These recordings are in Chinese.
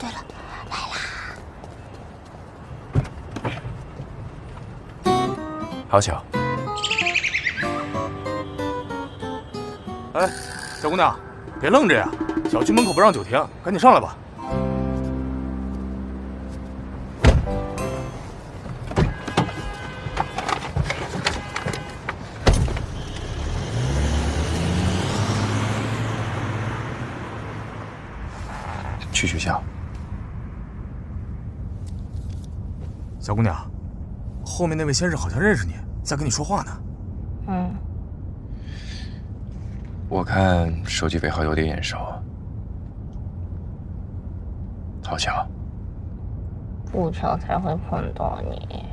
对了，来啦！好巧。哎，小姑娘，别愣着呀！小区门口不让酒停，赶紧上来吧。去学校。小姑娘，后面那位先生好像认识你，在跟你说话呢。嗯，我看手机尾号有点眼熟。好巧。不巧才会碰到你。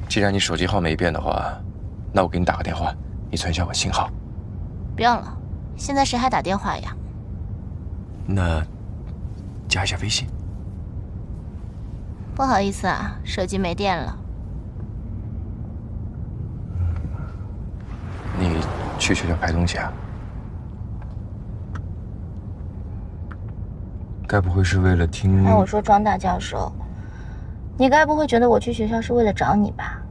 既然你手机号没变的话，那我给你打个电话，你存下我信号。不要了，现在谁还打电话呀？那加一下微信。不好意思啊，手机没电了。你去学校拍东西啊？该不会是为了听？哎，我说庄大教授，你该不会觉得我去学校是为了找你吧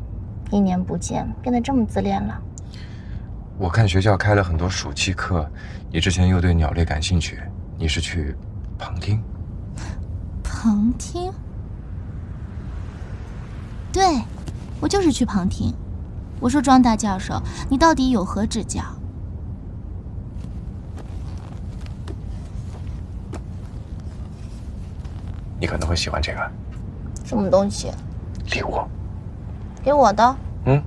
？1年不见，变得这么自恋了？我看学校开了很多暑期课，你之前又对鸟类感兴趣，你是去旁听？旁听？对，我就是去旁听。我说庄大教授，你到底有何指教？你可能会喜欢这个什么东西？礼物。给我的？嗯。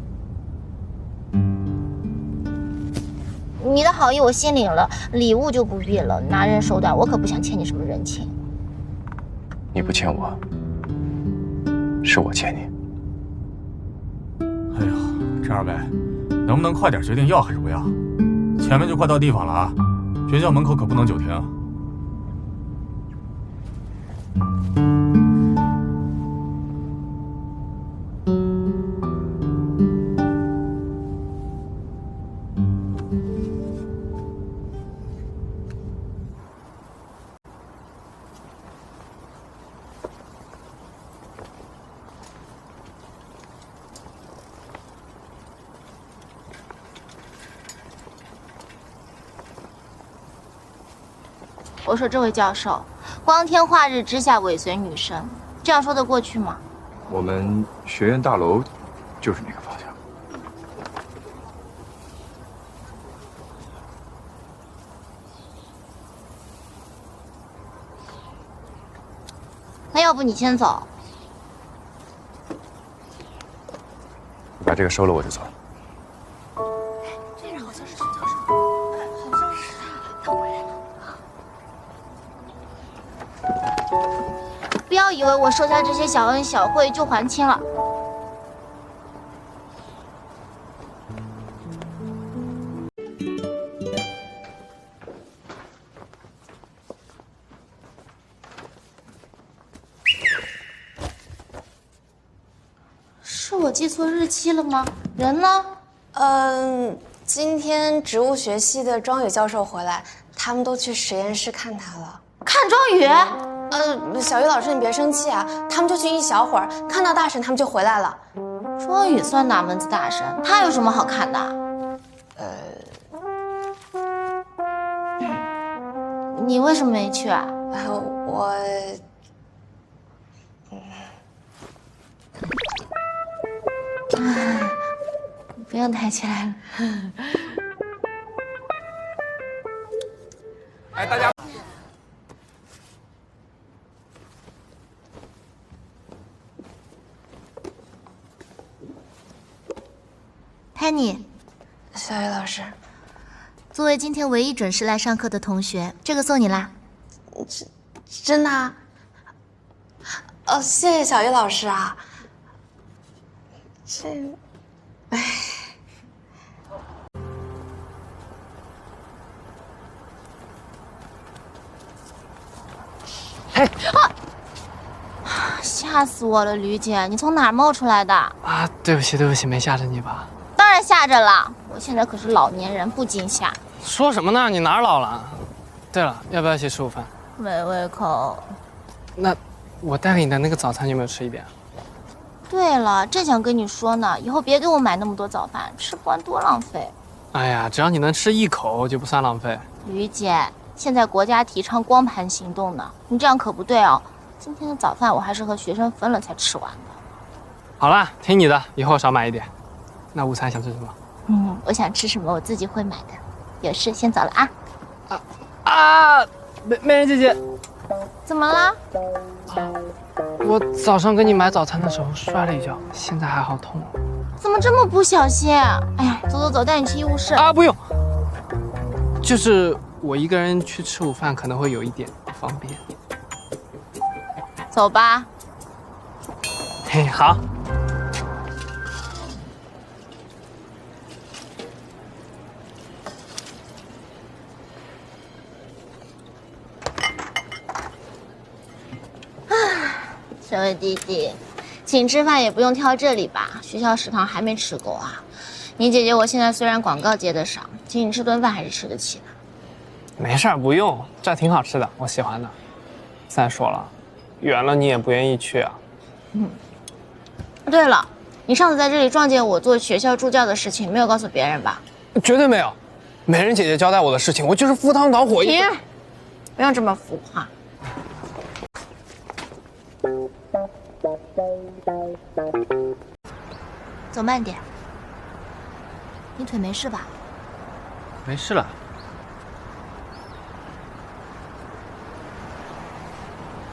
你的好意我心领了，礼物就不必了，拿人手短，我可不想欠你什么人情。你不欠我，是我欠你。哎呀，这二位，能不能快点决定要还是不要？前面就快到地方了啊，学校门口可不能久停。我说这位教授，光天化日之下尾随女生，这样说得过去吗？我们学院大楼就是那个方向。那要不你先走？你把这个收了我就走。这人好像是教授，好像是他回来了。不要以为我收下这些小恩小惠就还清了。是我记错日期了吗？人呢？今天植物学系的庄宇教授回来，他们都去实验室看他了。看庄宇。小鱼老师，你别生气啊，他们就去一小会儿，看到大神他们就回来了。庄宇算哪门子大神？他有什么好看的？你为什么没去啊？我不用抬起来了。哎，大家。Penny，小鱼老师，作为今天唯一准时来上课的同学，这个送你啦。真的啊？哦，谢谢小鱼老师啊。吓死我了，吕姐，你从哪儿冒出来的？啊，对不起，对不起，没吓着你吧？当然吓着了，我现在可是老年人，不惊吓。说什么呢？你哪儿老了？对了，要不要一起吃午饭？没胃口。那我带给你的那个早餐，你有没有吃一遍？对了，正想跟你说呢，以后别给我买那么多早饭，吃不完多浪费。哎呀，只要你能吃一口，就不算浪费。于姐，现在国家提倡光盘行动呢，你这样可不对哦。今天的早饭我还是和学生分了才吃完的。好啦，听你的，以后少买一点。那午餐想吃什么？我想吃什么我自己会买的。有事先走了啊。美人姐姐，怎么了？我早上给你买早餐的时候摔了一跤，现在还好痛。怎么这么不小心？哎呀，走走走，带你去医务室。不用。就是我一个人去吃午饭可能会有一点不方便。走吧。嘿，好。这位弟弟，请吃饭也不用挑这里吧，学校食堂还没吃够啊。你姐姐我现在虽然广告接得上，请你吃顿饭还是吃得起的。没事儿，不用，这挺好吃的，我喜欢的。再说了，远了你也不愿意去啊。对了，你上次在这里撞见我做学校助教的事情，没有告诉别人吧？绝对没有，美人姐姐交代我的事情，我就是赴汤蹈火。停，不用这么浮夸。走慢点。你腿没事吧？没事了。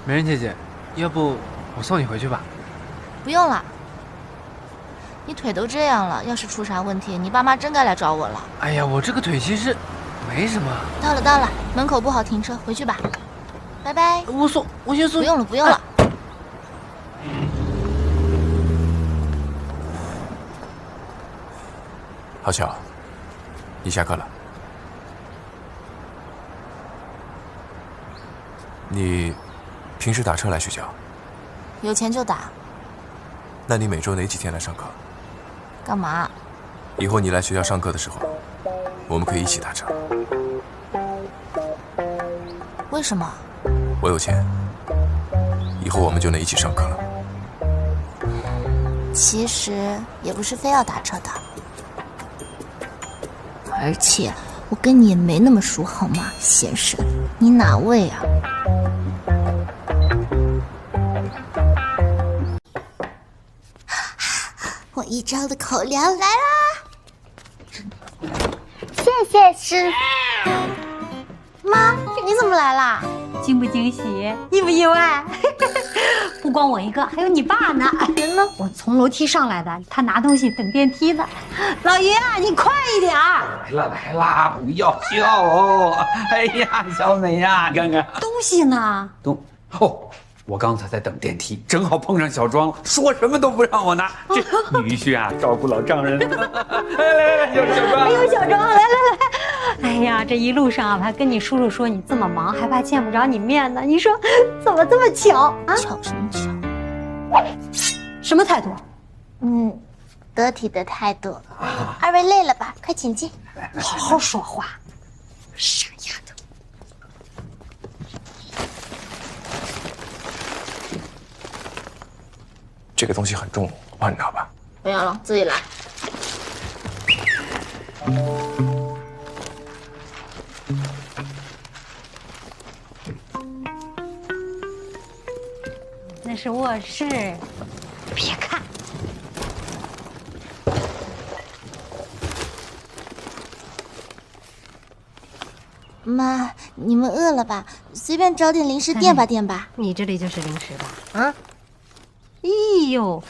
美人姐姐，要不我送你回去吧？不用了。你腿都这样了，要是出啥问题，你爸妈真该来找我了。哎呀，我这个腿其实没什么。到了，门口不好停车，回去吧。拜拜。我先送。不用了。好巧，你下课了。你平时打车来学校？有钱就打。那你每周哪几天来上课？干嘛？以后你来学校上课的时候，我们可以一起打车。为什么？我有钱，以后我们就能一起上课了。其实也不是非要打车的。而且我跟你也没那么熟，好吗，先生？你哪位啊？我一周的口粮来啦！谢谢师傅。妈，你怎么来啦？惊不惊喜，意不意外？不光我一个，还有你爸呢。人呢？我从楼梯上来的，他拿东西等电梯呢。老爷，你快一点儿！来啦，不要笑哦！哎呀，小美呀，你看看东西呢？我刚才在等电梯，正好碰上小庄了，说什么都不让我拿。这女婿啊，照顾老丈人。来，有小庄，有小庄，来。哎呀，这一路上啊，我还跟你叔叔说你这么忙，还怕见不着你面呢。你说怎么这么巧啊？巧什么巧？什么态度？得体的态度。二位累了吧？快请进。好好说话，傻丫头。这个东西很重，我帮你拿吧。不要了，自己来。那是卧室，别看。妈，你们饿了吧？随便找点零食垫吧垫吧。你这里就是零食吧？啊？哎呦，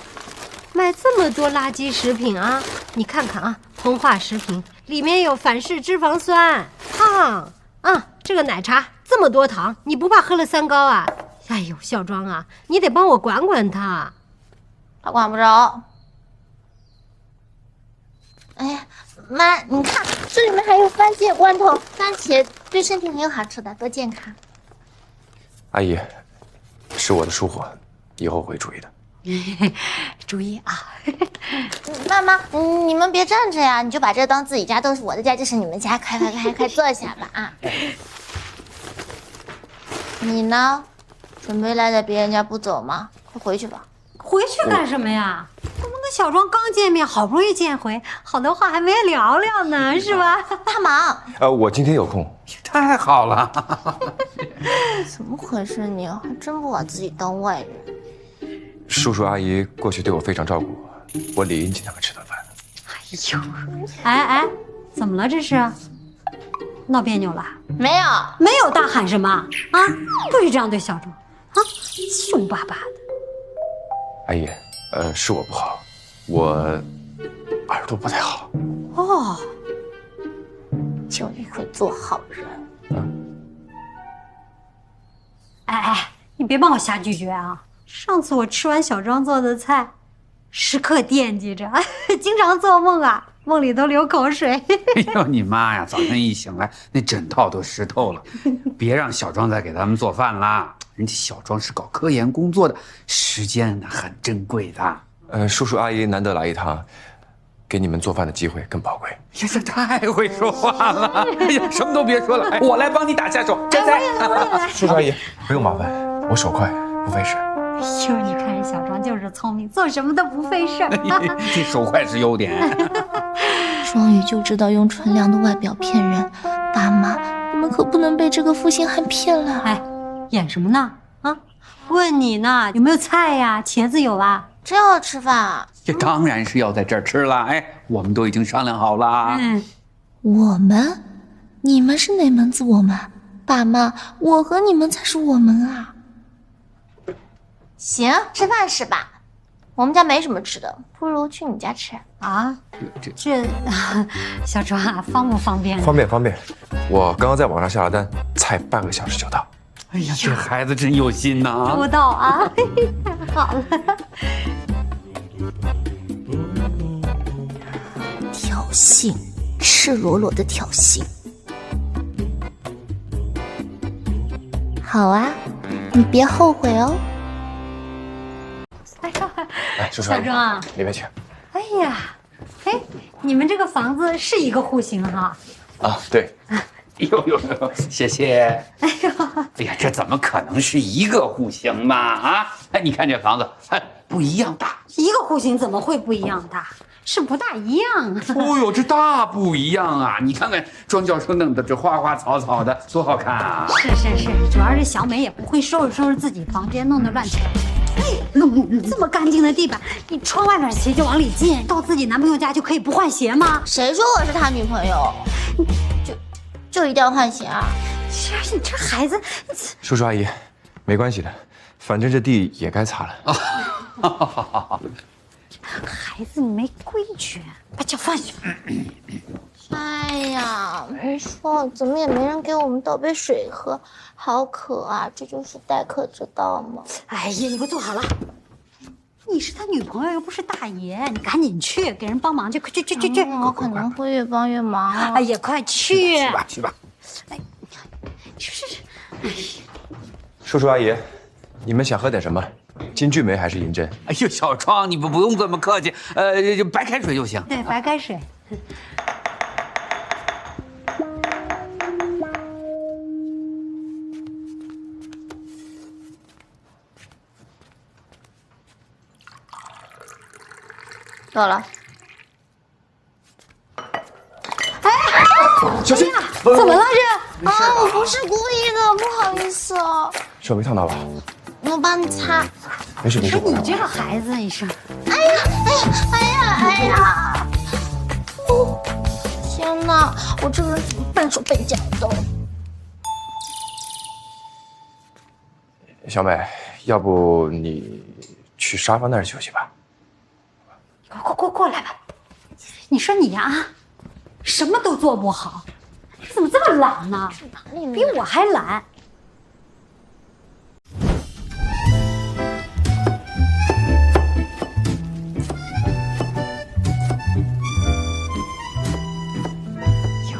买这么多垃圾食品啊！你看看啊，膨化食品里面有反式脂肪酸、糖啊，这个奶茶这么多糖，你不怕喝了三高啊？哎呦，孝庄啊，你得帮我管管他。他管不着。哎呀，妈，你看这里面还有番茄罐头，番茄对身体很有好处的，多健康。阿姨，是我的疏忽，以后会注意的。注意啊！妈妈，你们别站着呀，你就把这当自己家，都是我的家，这是你们家，快坐下吧啊！你呢？准备赖在别人家不走吗？快回去吧。回去干什么呀？我们跟小庄刚见面，好不容易见回，好多话还没聊聊呢，是吧？大忙，我今天有空。太好了。怎么回事你？还真不把自己当外人。叔叔阿姨过去对我非常照顾我理应请他们吃顿饭。哎，怎么了这是？闹别扭了？没有，没有大喊什么啊？不许这样对小庄啊，凶巴巴的。阿姨，是我不好，我耳朵不太好。哦，就你会做好人。哎，你别帮我瞎拒绝啊！上次我吃完小庄做的菜，时刻惦记着，经常做梦啊，梦里都流口水。哎呦，你妈呀！早晨一醒来，那枕套都湿透了。别让小庄再给他们做饭啦，人家小庄是搞科研工作的，时间呢很珍贵的。叔叔阿姨难得来一趟，给你们做饭的机会更宝贵。呀，这太会说话了！哎呀，什么都别说了，哎，我来帮你打下手。摘菜。叔叔阿姨不用麻烦，我手快，不费事。哎呦，你看人小庄就是聪明，做什么都不费事儿。这手快是优点。庄宇就知道用纯良的外表骗人，大妈，你们可不能被这个负心汉骗了。哎，演什么呢？啊，问你呢，有没有菜呀？茄子有吧？真要吃饭啊？这当然是要在这儿吃了。哎，我们都已经商量好了。我们？你们是哪门子我们？爸妈，我和你们才是我们啊！行，吃饭是吧？我们家没什么吃的，不如去你家吃啊。这小庄啊，方不方便？方便。我刚刚在网上下了单，菜半个小时就到。哎呀，这孩子真有心呐！周到啊，好了。挑衅，赤裸裸的挑衅。好啊，你别后悔哦。来，叔叔阿姨，小庄啊，里面请。哎呀，哎，你们这个房子是一个户型哈？啊，对。呦，谢谢。哎呀，这怎么可能是一个户型嘛？啊，哎，你看这房子，哎，不一样大。一个户型怎么会不一样大？是不大一样啊。哦呦，这大不一样啊！你看看庄教授弄的这花花草草的，多好看啊！是，主要是小美也不会收拾自己房间，弄得乱七八糟。这么干净的地板，你穿外面鞋就往里进，到自己男朋友家就可以不换鞋吗？谁说我是他女朋友？就一定要换鞋啊？你这孩子，叔叔阿姨，没关系的，反正这地也该擦了。好。孩子，你没规矩，把脚放下。哎呀，你说怎么也没人给我们倒杯水喝，好渴啊！这就是待客之道吗？哎呀，你给我坐好了。你是他女朋友，又不是大爷，你赶紧去给人帮忙去，快去！我可能会越帮越忙啊。哎呀，快去！去吧。哎，是。哎，叔叔阿姨，你们想喝点什么？金骏眉还是银针？哎呦，小庄，你不用这么客气，就白开水就行。对，白开水。到了。哎，小心！怎么了这？啊，我不是故意的，不好意思哦。手没烫到吧？我帮你擦。没事。你这个孩子，你说。哎呀！哦，天哪，我这个人怎么笨手笨脚的？小美，要不你去沙发那儿休息吧。快过来吧！你说你呀，什么都做不好，你怎么这么懒呢？比我还懒。哟，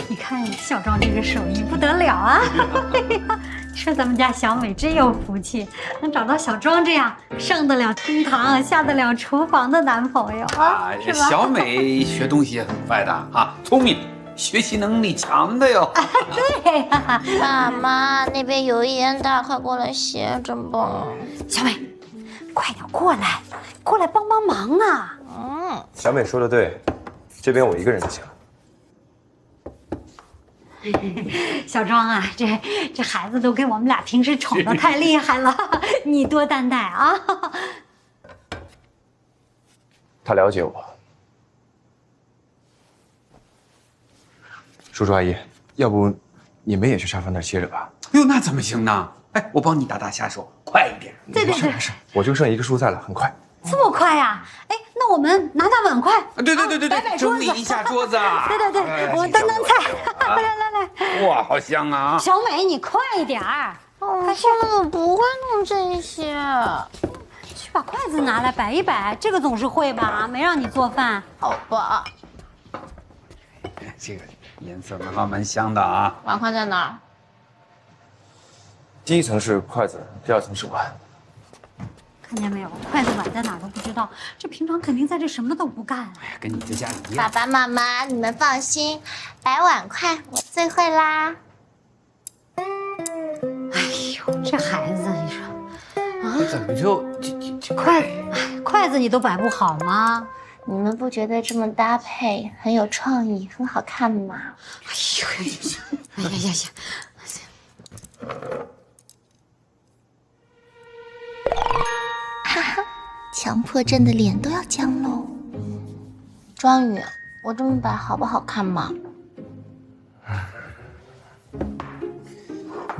你看小庄这个手艺不得了啊！说咱们家小美真有福气，能找到小庄这样上得了厅堂、下得了厨房的男朋友啊，是吧？小美学东西也很快的啊，聪明，学习能力强的哟。对呀，爸妈那边油烟大，快过来歇着吧。小美，快点过来，过来帮帮忙啊！小美说的对，这边我一个人就行了。小庄啊，这孩子都给我们俩平时宠的太厉害了，你多担待啊！他了解我。叔叔阿姨，要不你们也去沙发那儿歇着吧？哎呦，那怎么行呢？哎，我帮你打下手，快一点。对对对，我就剩一个蔬菜了，很快。这么快呀？哎，那我们拿碗筷，对，摆摆桌子，整理一下桌子啊。对，我端菜，来。哇，好香啊！小美，你快一点儿，可是我不会弄这些。去把筷子拿来摆一摆，这个总是会吧？没让你做饭。好吧，这个颜色蛮香的啊。碗筷在哪儿？第一层是筷子，第二层是碗。看见没有，筷子碗在哪儿都不知道，这平常肯定在这什么都不干。哎呀，跟你在家里一样。爸爸妈妈，你们放心，摆碗筷我最会啦。哎呦，这孩子，你说怎么就筷子你都摆不好吗？你们不觉得这么搭配很有创意、很好看吗？哎呀，哈哈，强迫症的脸都要僵喽。庄宇，我这么摆好不好看吗？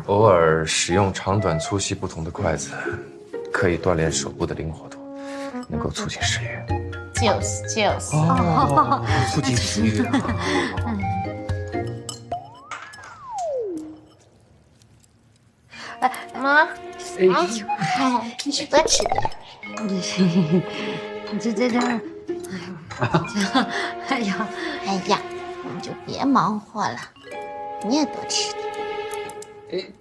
偶尔使用长短粗细不同的筷子，可以锻炼手部的灵活度，能够促进食欲。就是哦，促进食欲啊。妈，哎呦，你是多吃点。你这，哎呀，你就别忙活了，你也多吃点。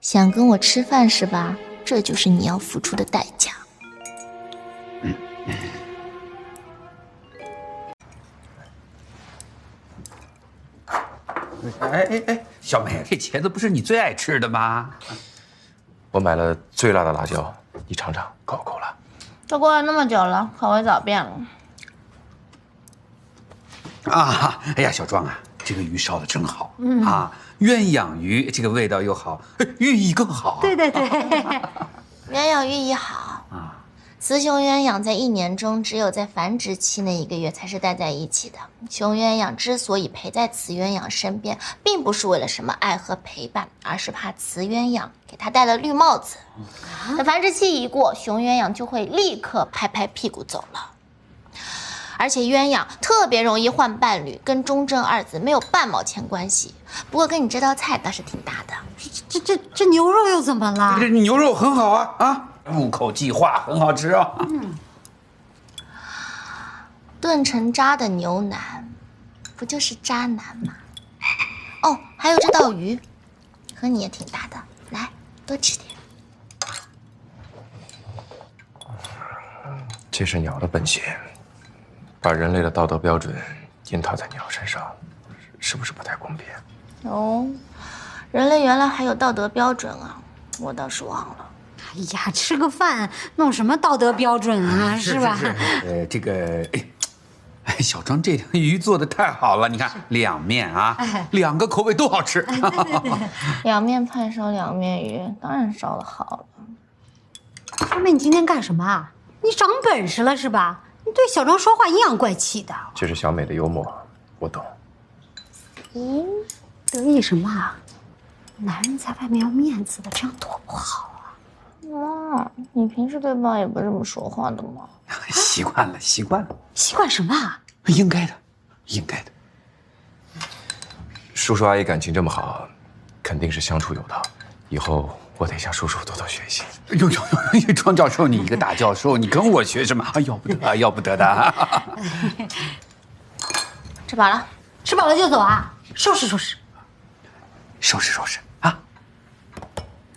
想跟我吃饭是吧？这就是你要付出的代价。哎，小美，这茄子不是你最爱吃的吗？我买了最辣的辣椒，你尝尝，够不够辣？都过了那么久了，口味早变了。啊，哎呀，小庄啊，这个鱼烧的真好啊！鸳鸯鱼这个味道又好，寓意更好啊。对，鸳鸯寓意好啊。雌雄鸳鸯在一年中只有在繁殖期那1个月才是待在一起的。雄鸳鸯之所以陪在雌鸳鸯身边，并不是为了什么爱和陪伴，而是怕雌鸳鸯给他戴了绿帽子。等繁殖期一过，雄鸳鸯就会立刻拍拍屁股走了。而且鸳鸯特别容易换伴侣，跟忠正二字没有半毛钱关系。不过跟你这道菜倒是挺搭的。这牛肉又怎么了？这牛肉很好啊，入口即化，很好吃啊。炖成渣的牛腩，不就是渣男吗？哦，还有这道鱼，和你也挺搭的，来多吃点。这是鸟的本性，把人类的道德标准印套在鸟身上，是不是不太公平？哦，人类原来还有道德标准啊，我倒是忘了。哎呀，吃个饭弄什么道德标准啊，是吧？这个，小庄这条鱼做的太好了，你看两面啊，2个口味都好吃。对，两面派烧两面鱼，当然烧的好了。小美，你今天干什么啊？你长本事了是吧？你对小庄说话阴阳怪气的。这是小美的幽默，我懂。得意什么啊？男人在外面要面子的，这样多不好啊！妈，你平时对爸也不这么说话的吗？习惯了。习惯什么啊？应该的。叔叔阿姨感情这么好，肯定是相处有道。以后我得向叔叔多多学习。哟，庄教授，你一个大教授，你跟我学什么？要不得的。吃饱了，吃饱了就走啊？收拾啊！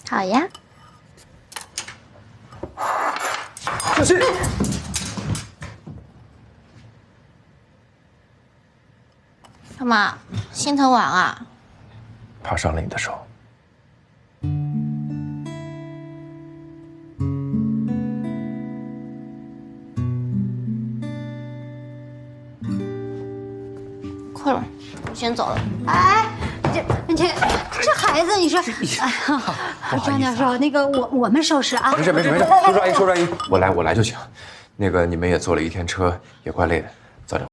好呀。干嘛？心疼婉啊？怕伤了你的手。困了，我先走了。哎，这孩子，你说，哎呀，张教授，那个我们收拾啊。没事，叔叔阿姨，我来就行。那个你们也坐了一天车，也怪累的。